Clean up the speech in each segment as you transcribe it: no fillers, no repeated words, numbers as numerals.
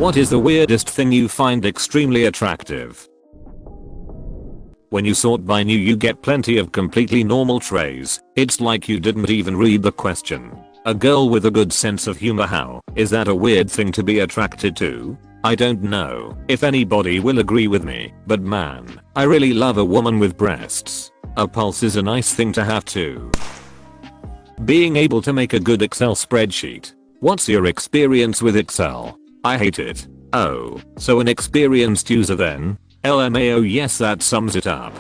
What is the weirdest thing you find extremely attractive? When you sort by new you get plenty of completely normal trays. It's like you didn't even read the question. A girl with a good sense of humor. How is that a weird thing to be attracted to? I don't know if anybody will agree with me, but man, I really love a woman with breasts. A pulse is a nice thing to have too. Being able to make a good Excel spreadsheet. What's your experience with Excel? I hate it. Oh, so an experienced user then? LMAO, yes, that sums it up.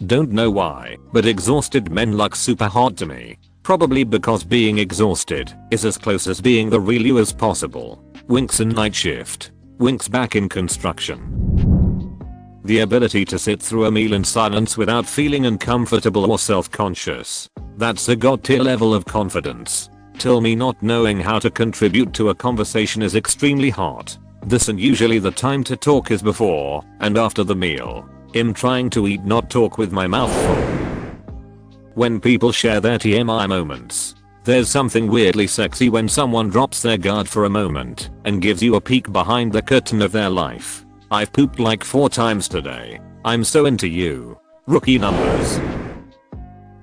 Don't know why, but exhausted men look super hot to me. Probably because being exhausted is as close as being the real you as possible. Winks and night shift. Winks back in construction. The ability to sit through a meal in silence without feeling uncomfortable or self-conscious. That's a god tier level of confidence. Tell me not knowing how to contribute to a conversation is extremely hot. This and usually the time to talk is before and after the meal. I'm trying to eat, not talk with my mouth full. When people share their TMI moments. There's something weirdly sexy when someone drops their guard for a moment and gives you a peek behind the curtain of their life. I've pooped like 4 times today. I'm so into you. Rookie numbers.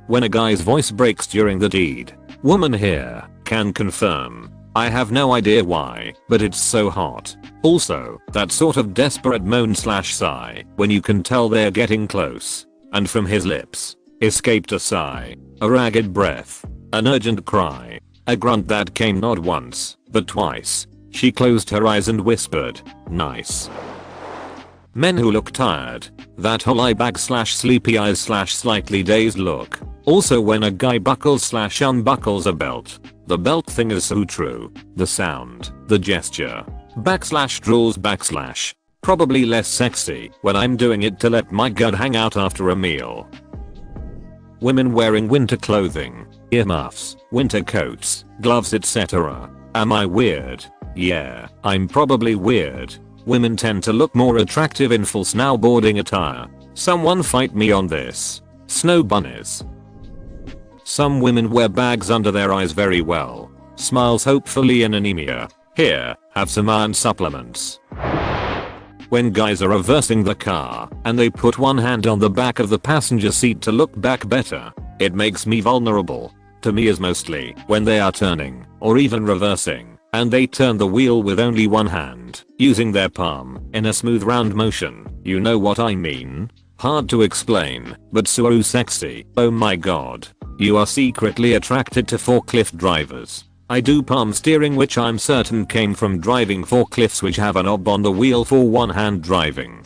When a guy's voice breaks during the deed. Woman here can confirm. I have no idea why, but it's so hot. Also, that sort of desperate moan/sigh when you can tell they're getting close. And from his lips escaped a sigh, a ragged breath, an urgent cry, a grunt that came not once, but twice. She closed her eyes and whispered, "Nice." Men who look tired. That whole eye bag/sleepy eyes/slightly dazed look. Also when a guy buckles/unbuckles a belt. The belt thing is so true. The sound, the gesture. /drools/. Probably less sexy when I'm doing it to let my gut hang out after a meal. Women wearing winter clothing, earmuffs, winter coats, gloves, etc. Am I weird? Yeah, I'm probably weird. Women tend to look more attractive in full snowboarding attire. Someone fight me on this. Snow bunnies. Some women wear bags under their eyes very well. Smiles hopefully in anemia. Here, have some iron supplements. When guys are reversing the car and they put one hand on the back of the passenger seat to look back better, it makes me vulnerable. To me is mostly when they are turning or even reversing and they turn the wheel with only one hand, using their palm in a smooth round motion. You know what I mean? Hard to explain, but so sexy. Oh my god. You are secretly attracted to forklift drivers. I do palm steering, which I'm certain came from driving forklifts which have a knob on the wheel for one-hand driving.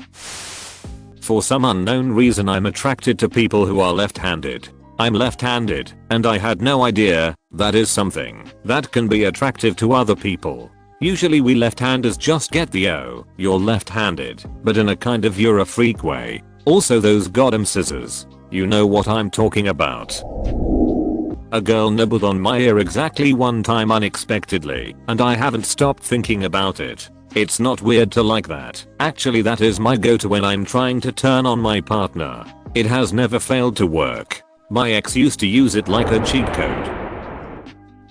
For some unknown reason I'm attracted to people who are left-handed. I'm left-handed, and I had no idea that is something that can be attractive to other people. Usually we left-handers just get the "oh, you're left-handed," but in a kind of "you're a freak" way. Also those goddamn scissors. You know what I'm talking about. A girl nibbled on my ear exactly one time unexpectedly, and I haven't stopped thinking about it. It's not weird to like that. Actually, that is my go-to when I'm trying to turn on my partner. It has never failed to work. My ex used to use it like a cheat code.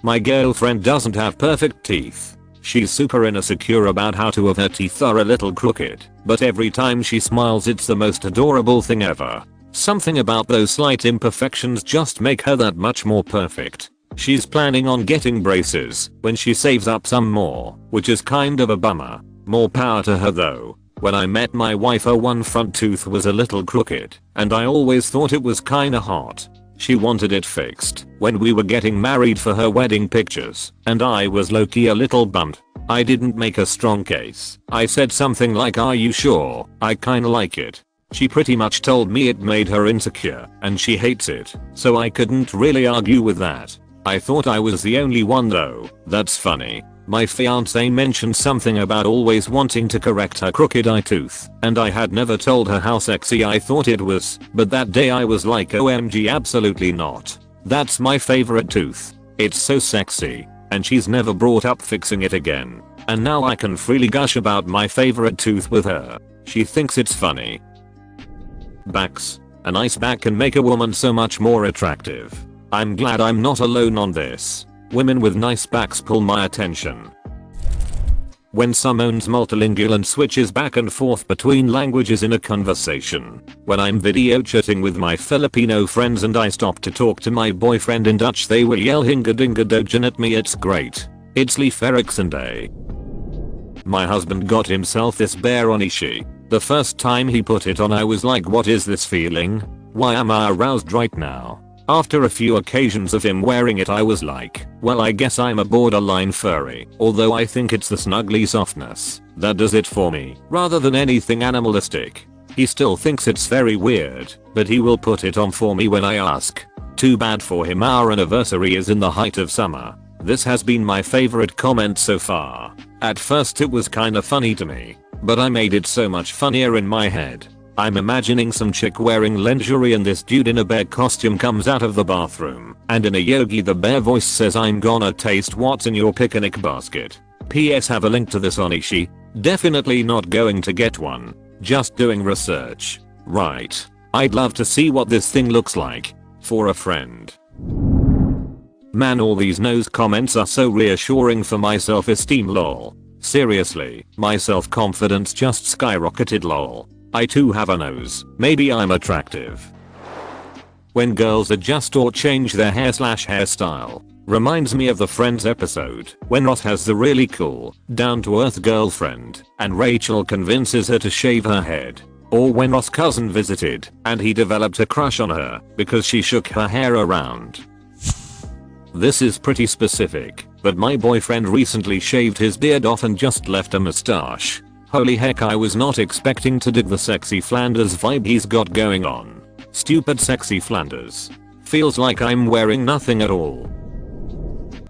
My girlfriend doesn't have perfect teeth. She's super insecure about how 2 of her teeth are a little crooked, but every time she smiles it's the most adorable thing ever. Something about those slight imperfections just make her that much more perfect. She's planning on getting braces when she saves up some more, which is kind of a bummer. More power to her though. When I met my wife, her one front tooth was a little crooked, and I always thought it was kinda hot. She wanted it fixed when we were getting married for her wedding pictures, and I was low-key a little bummed. I didn't make a strong case. I said something like, "Are you sure? I kinda like it." She pretty much told me it made her insecure and she hates it, so I couldn't really argue with that. I thought I was the only one though. That's funny. My fiance mentioned something about always wanting to correct her crooked eye tooth, and I had never told her how sexy I thought it was, but that day I was like, OMG, absolutely not. That's my favorite tooth. It's so sexy, and she's never brought up fixing it again. And now I can freely gush about my favorite tooth with her. She thinks it's funny. Backs. A nice back can make a woman so much more attractive. I'm glad I'm not alone on this. Women with nice backs pull my attention. When someone's multilingual and switches back and forth between languages in a conversation. When I'm video chatting with my Filipino friends and I stop to talk to my boyfriend in Dutch, they will yell hinga dinga dojan at me. It's great. It's Leif Erikson Day. My husband got himself this bear onishi. The first time he put it on I was like, what is this feeling? Why am I aroused right now? After a few occasions of him wearing it I was like, well, I guess I'm a borderline furry, although I think it's the snuggly softness that does it for me rather than anything animalistic. He still thinks it's very weird, but he will put it on for me when I ask. Too bad for him, our anniversary is in the height of summer. This has been my favorite comment so far. At first it was kinda funny to me, but I made it so much funnier in my head. I'm imagining some chick wearing lingerie and this dude in a bear costume comes out of the bathroom, and in a Yogi the Bear voice says, I'm gonna taste what's in your picnic basket. PS, have a link to this onishi. Definitely not going to get one. Just doing research. Right. I'd love to see what this thing looks like. For a friend. Man, all these nose comments are so reassuring for my self-esteem lol. Seriously, my self-confidence just skyrocketed lol. I too have a nose. Maybe I'm attractive. When girls adjust or change their hairstyle. Reminds me of the Friends episode when Ross has the really cool, down-to-earth girlfriend and Rachel convinces her to shave her head. Or when Ross' cousin visited and he developed a crush on her because she shook her hair around. This is pretty specific, but my boyfriend recently shaved his beard off and just left a mustache. Holy heck, I was not expecting to dig the sexy Flanders vibe he's got going on. Stupid sexy Flanders. Feels like I'm wearing nothing at all.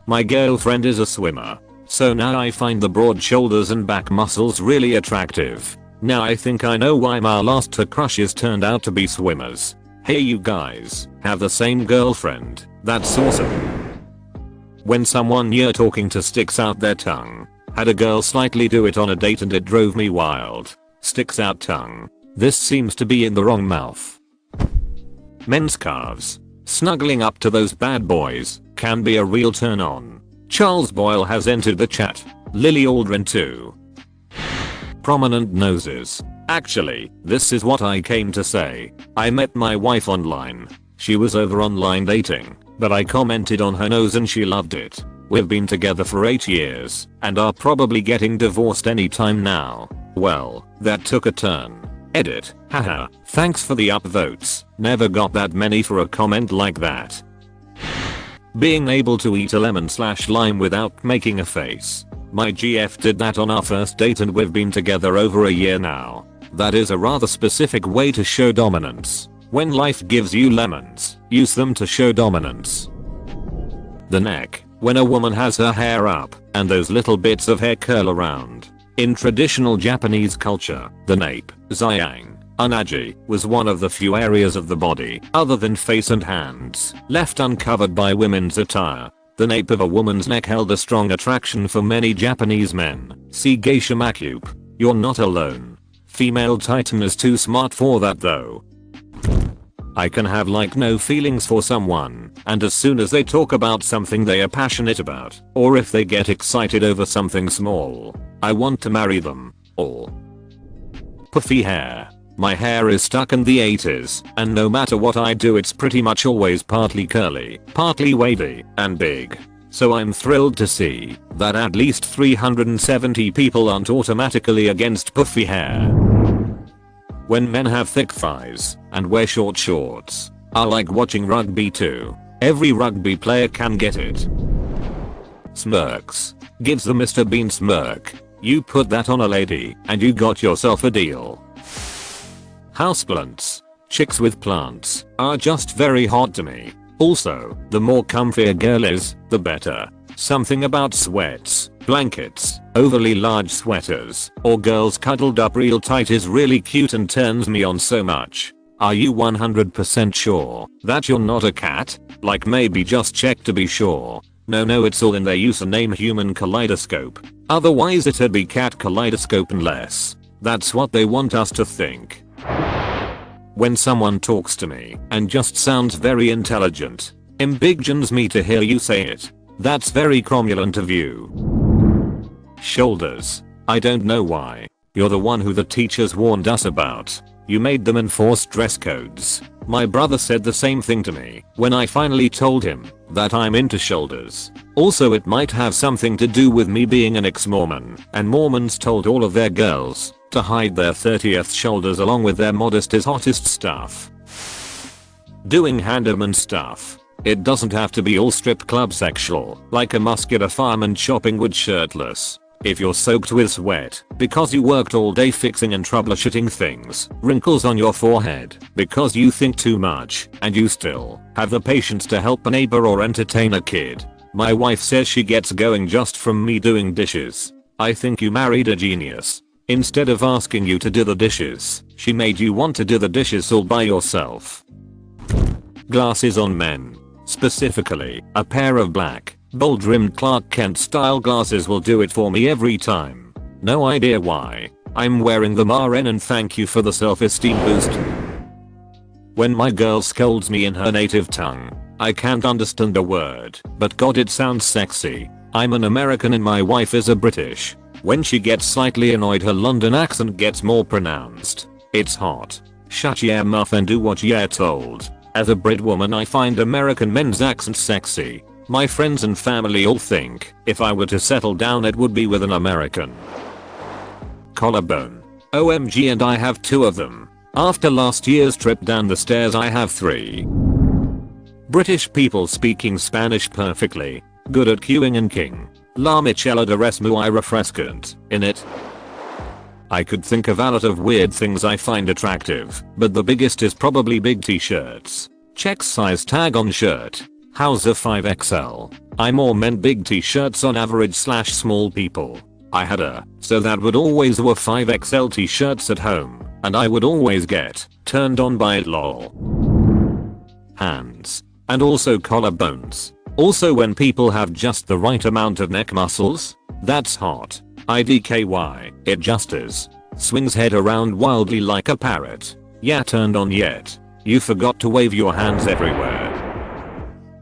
My girlfriend is a swimmer, so now I find the broad shoulders and back muscles really attractive. Now I think I know why my last two crushes turned out to be swimmers. Hey, you guys have the same girlfriend. That's awesome. When someone you're talking to sticks out their tongue. Had a girl slightly do it on a date and it drove me wild. Sticks out tongue. This seems to be in the wrong mouth. Men's calves. Snuggling up to those bad boys can be a real turn on. Charles Boyle has entered the chat. Lily Aldrin too. Prominent noses. Actually, this is what I came to say. I met my wife online. She was over online dating, but I commented on her nose and she loved it. We've been together for 8 years and are probably getting divorced anytime now. Well, that took a turn. Edit. Haha. Thanks for the upvotes. Never got that many for a comment like that. Being able to eat a lemon/lime without making a face. My GF did that on our first date and we've been together over a year now. That is a rather specific way to show dominance. When life gives you lemons, use them to show dominance. The neck. When a woman has her hair up and those little bits of hair curl around. In traditional Japanese culture, the nape, zayang, unaji, was one of the few areas of the body, other than face and hands, left uncovered by women's attire. The nape of a woman's neck held a strong attraction for many Japanese men. See Geisha Makup. You're not alone. Female Titan is too smart for that though. I can have like no feelings for someone, and as soon as they talk about something they are passionate about, or if they get excited over something small, I want to marry them. Or puffy hair. My hair is stuck in the 80s, and no matter what I do it's pretty much always partly curly, partly wavy, and big. So I'm thrilled to see that at least 370 people aren't automatically against puffy hair. When men have thick thighs and wear short shorts. I like watching rugby too. Every rugby player can get it. Smirks. Gives the Mr. Bean smirk. You put that on a lady and you got yourself a deal. Houseplants. Chicks with plants are just very hot to me. Also, the more comfy a girl is, the better. Something about sweats, blankets, overly large sweaters, or girls cuddled up real tight is really cute and turns me on so much. Are you 100% sure that you're not a cat? Like maybe just check to be sure. No, it's all in their username Human Kaleidoscope. Otherwise it'd be Cat Kaleidoscope unless that's what they want us to think. When someone talks to me and just sounds very intelligent, embiggens me to hear you say it. That's very cromulent of you. Shoulders. I don't know why. You're the one who the teachers warned us about. You made them enforce dress codes. My brother said the same thing to me when I finally told him that I'm into shoulders. Also, it might have something to do with me being an ex-Mormon, and Mormons told all of their girls to hide their 30th shoulders along with their modest is hottest stuff. Doing handyman stuff. It doesn't have to be all strip club sexual, like a muscular fireman chopping wood shirtless. If you're soaked with sweat because you worked all day fixing and troubleshooting things, wrinkles on your forehead because you think too much, and you still have the patience to help a neighbor or entertain a kid. My wife says she gets going just from me doing dishes. I think you married a genius. Instead of asking you to do the dishes, she made you want to do the dishes all by yourself. Glasses on men. Specifically, a pair of black, bold-rimmed Clark Kent style glasses will do it for me every time. No idea why. I'm wearing them RN and thank you for the self-esteem boost. When my girl scolds me in her native tongue, I can't understand a word, but God it sounds sexy. I'm an American and my wife is a British. When she gets slightly annoyed her London accent gets more pronounced. It's hot. Shut your mouth and do what you're told. As a Brit woman I find American men's accents sexy. My friends and family all think if I were to settle down it would be with an American. Collarbone. OMG, and I have 2 of them. After last year's trip down the stairs I have 3. British people speaking Spanish perfectly. Good at queuing and king. La Michela de res muy refrescant, in it. I could think of a lot of weird things I find attractive, but the biggest is probably big t-shirts. Check size tag on shirt. How's a 5XL? I more meant big t-shirts on average / small people. I had so that would always wear 5XL t-shirts at home, and I would always get turned on by it lol. Hands. And also collarbones. Also when people have just the right amount of neck muscles. That's hot. IDKY, it just is. Swings head around wildly like a parrot. Yeah, turned on yet. You forgot to wave your hands everywhere.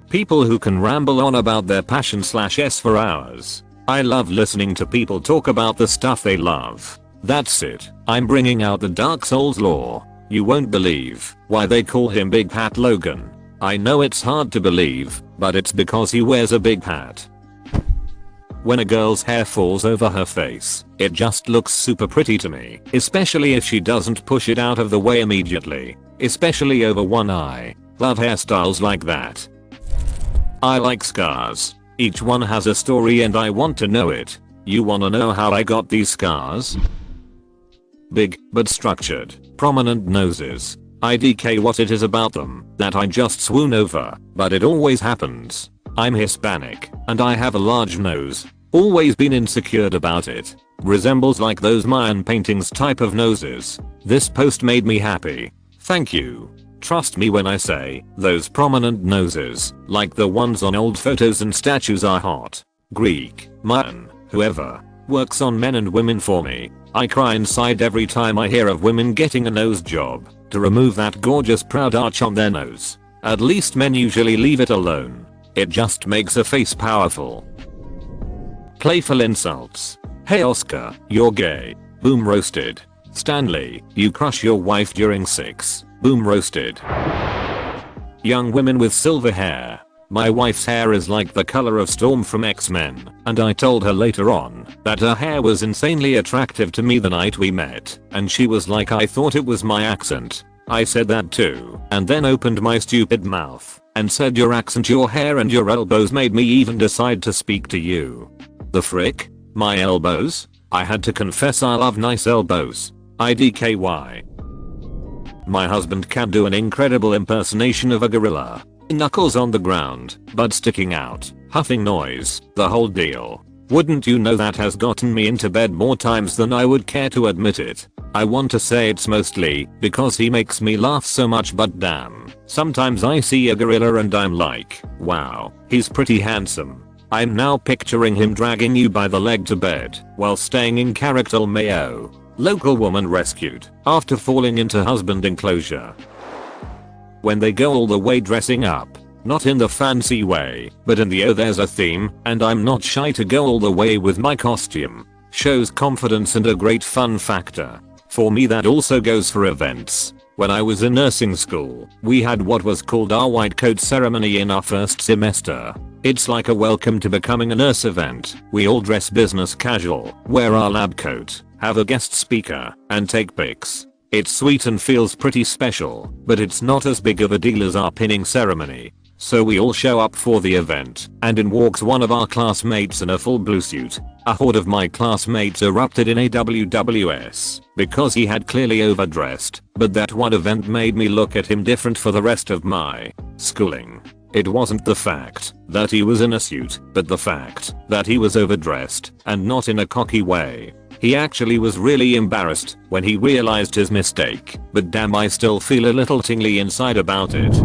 People who can ramble on about their passion / for hours. I love listening to people talk about the stuff they love. That's it. I'm bringing out the Dark Souls lore. You won't believe why they call him Big Hat Logan. I know it's hard to believe, but it's because he wears a big hat. When a girl's hair falls over her face, it just looks super pretty to me, especially if she doesn't push it out of the way immediately, especially over one eye. Love hairstyles like that. I like scars. Each one has a story and I want to know it. You wanna know how I got these scars? Big, but structured, prominent noses. IDK what it is about them that I just swoon over, but it always happens. I'm Hispanic, and I have a large nose. Always been insecure about it. Resembles like those Mayan paintings type of noses. This post made me happy. Thank you. Trust me when I say, those prominent noses, like the ones on old photos and statues are hot. Greek, Mayan, whoever, works on men and women for me. I cry inside every time I hear of women getting a nose job to remove that gorgeous proud arch on their nose. At least men usually leave it alone. It just makes a face powerful. Playful insults. Hey Oscar, you're gay. Boom roasted. Stanley, you crush your wife during sex. Boom roasted. Young women with silver hair. My wife's hair is like the color of Storm from X-Men, and I told her later on that her hair was insanely attractive to me the night we met, and she was like, I thought it was my accent. I said that too, and then opened my stupid mouth and said your accent, your hair and your elbows made me even decide to speak to you. The frick? My elbows? I had to confess I love nice elbows. IDKY. My husband can do an incredible impersonation of a gorilla. Knuckles on the ground, but sticking out, huffing noise, the whole deal. Wouldn't you know that has gotten me into bed more times than I would care to admit it. I want to say it's mostly because he makes me laugh so much, but damn, sometimes I see a gorilla and I'm like, wow, he's pretty handsome. I'm now picturing him dragging you by the leg to bed while staying in character. Mayo. Local woman rescued after falling into husband enclosure. When they go all the way dressing up, not in the fancy way, but in the oh there's a theme, and I'm not shy to go all the way with my costume. Shows confidence and a great fun factor. For me that also goes for events. When I was in nursing school, we had what was called our white coat ceremony in our first semester. It's like a welcome to becoming a nurse event. We all dress business casual, wear our lab coat, have a guest speaker, and take pics. It's sweet and feels pretty special, but it's not as big of a deal as our pinning ceremony. So we all show up for the event, and in walks one of our classmates in a full blue suit. A horde of my classmates erupted in AWWS because he had clearly overdressed, but that one event made me look at him different for the rest of my schooling. It wasn't the fact that he was in a suit, but the fact that he was overdressed, and not in a cocky way. He actually was really embarrassed when he realized his mistake, but damn, I still feel a little tingly inside about it.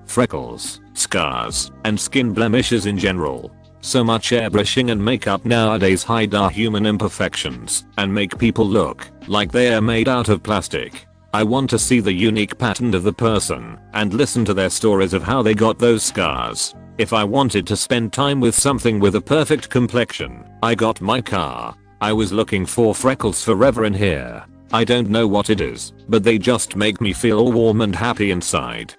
Freckles, scars, and skin blemishes in general. So much airbrushing and makeup nowadays hide our human imperfections and make people look like they are made out of plastic. I want to see the unique pattern of the person and listen to their stories of how they got those scars. If I wanted to spend time with something with a perfect complexion, I got my car. I was looking for freckles forever in here. I don't know what it is, but they just make me feel all warm and happy inside.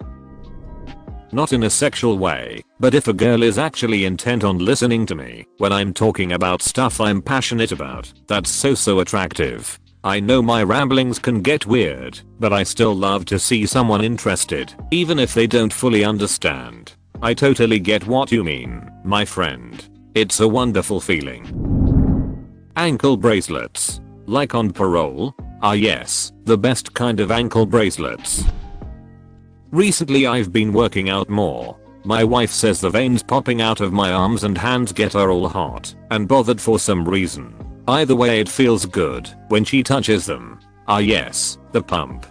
Not in a sexual way, but if a girl is actually intent on listening to me when I'm talking about stuff I'm passionate about, that's so attractive. I know my ramblings can get weird, but I still love to see someone interested, even if they don't fully understand. I totally get what you mean, my friend. It's a wonderful feeling. Ankle bracelets. Like on parole? Ah yes, the best kind of ankle bracelets. Recently I've been working out more. My wife says the veins popping out of my arms and hands get her all hot and bothered for some reason. Either way it feels good when she touches them. Ah yes, the pump.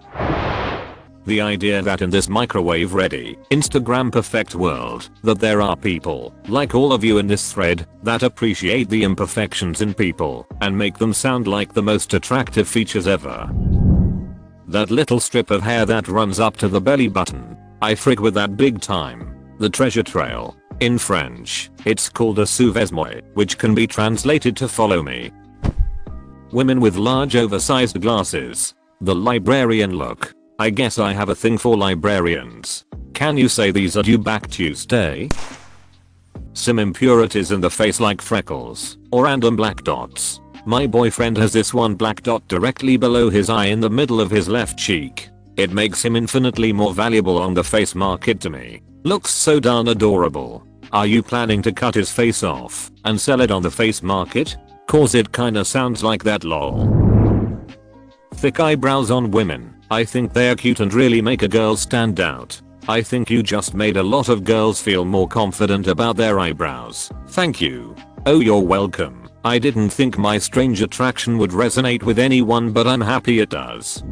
The idea that in this microwave ready, Instagram perfect world, that there are people, like all of you in this thread, that appreciate the imperfections in people and make them sound like the most attractive features ever. That little strip of hair that runs up to the belly button. I frig with that big time. The treasure trail. In French, it's called a sous-vêtement, which can be translated to follow me. Women with large oversized glasses. The librarian look. I guess I have a thing for librarians. Can you say these are due back Tuesday? Some impurities in the face like freckles, or random black dots. My boyfriend has this one black dot directly below his eye in the middle of his left cheek. It makes him infinitely more valuable on the face market to me. Looks so darn adorable. Are you planning to cut his face off and sell it on the face market? Cause it kinda sounds like that lol. Thick eyebrows on women. I think they're cute and really make a girl stand out. I think you just made a lot of girls feel more confident about their eyebrows. Thank you. Oh, you're welcome. I didn't think my strange attraction would resonate with anyone, but I'm happy it does.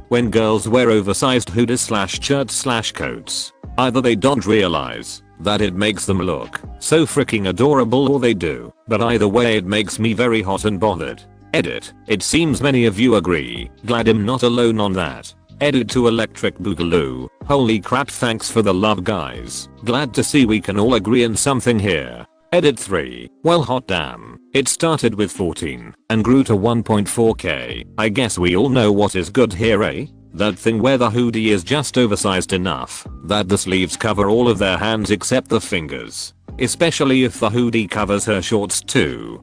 When girls wear oversized hoodies/shirts/coats, either they don't realize that it makes them look so freaking adorable or they do, but either way it makes me very hot and bothered. Edit. It seems many of you agree. Glad I'm not alone on that. Edit to Electric Boogaloo. Holy crap, thanks for the love guys. Glad to see we can all agree on something here. Edit 3. Well hot damn. It started with 14 and grew to 1.4k. I guess we all know what is good here, eh? That thing where the hoodie is just oversized enough that the sleeves cover all of their hands except the fingers. Especially if the hoodie covers her shorts too.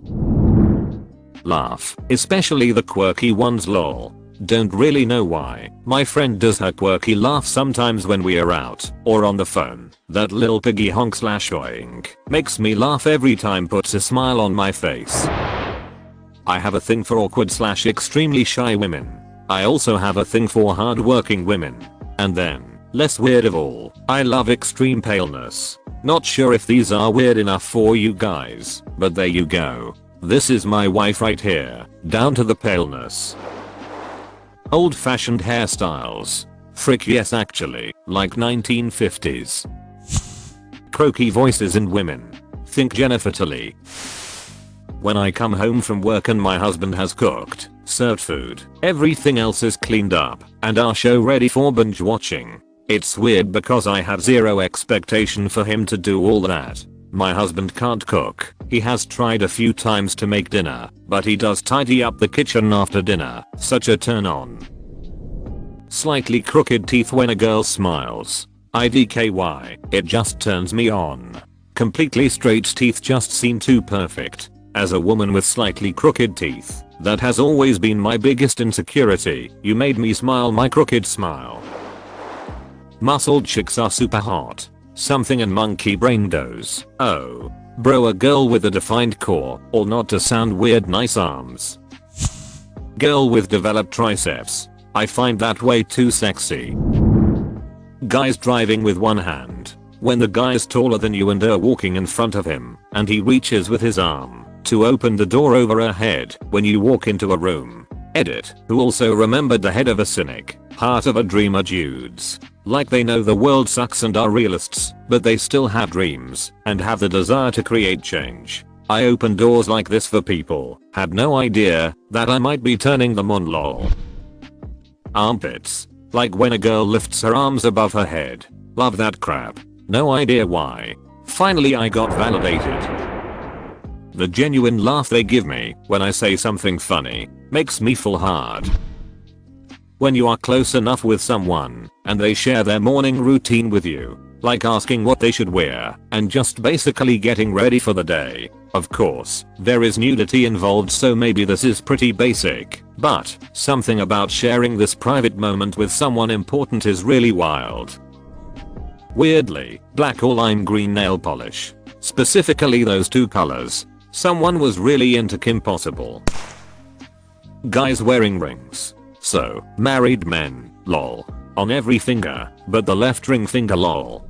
Laugh. Especially the quirky ones lol. Don't really know why. My friend does her quirky laugh sometimes when we are out or on the phone. That little piggy honk/oink makes me laugh every time, puts a smile on my face. I have a thing for awkward/extremely shy women. I also have a thing for hardworking women. And then, less weird of all, I love extreme paleness. Not sure if these are weird enough for you guys, but there you go. This is my wife right here, down to the paleness. Old-fashioned hairstyles. Frick yes actually, like 1950s. Croaky voices in women. Think Jennifer Tilly. When I come home from work and my husband has cooked, served food, everything else is cleaned up, and our show ready for binge watching. It's weird because I have zero expectation for him to do all that. My husband can't cook. He has tried a few times to make dinner, but he does tidy up the kitchen after dinner. Such a turn on. Slightly crooked teeth when a girl smiles. IDKY, it just turns me on. Completely straight teeth just seem too perfect. As a woman with slightly crooked teeth, that has always been my biggest insecurity. You made me smile my crooked smile. Muscled chicks are super hot. Something in monkey brain does. Oh. Bro, a girl with a defined core, or not to sound weird, nice arms. Girl with developed triceps. I find that way too sexy. Guys driving with one hand. When the guy is taller than you and are walking in front of him, and he reaches with his arm to open the door over her head when you walk into a room. Edit. Who also remembered the head of a cynic, heart of a dreamer dudes. Like they know the world sucks and are realists, but they still have dreams and have the desire to create change. I open doors like this for people. Had no idea that I might be turning them on, lol. Armpits. Like when a girl lifts her arms above her head. Love that crap. No idea why. Finally I got validated. The genuine laugh they give me when I say something funny makes me feel hard. When you are close enough with someone and they share their morning routine with you, like asking what they should wear and just basically getting ready for the day. Of course, there is nudity involved, so maybe this is pretty basic, but something about sharing this private moment with someone important is really wild. Weirdly, black or lime green nail polish. Specifically those two colors. Someone was really into Kim Possible. Guys wearing rings. So, married men, lol. On every finger, but the left ring finger, lol.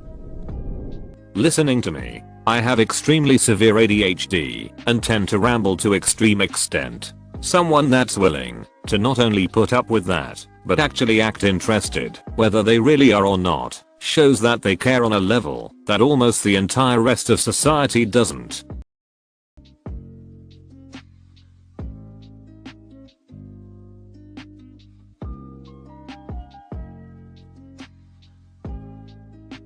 Listening to me. I have extremely severe ADHD and tend to ramble to extreme extent. Someone that's willing to not only put up with that, but actually act interested, whether they really are or not, shows that they care on a level that almost the entire rest of society doesn't.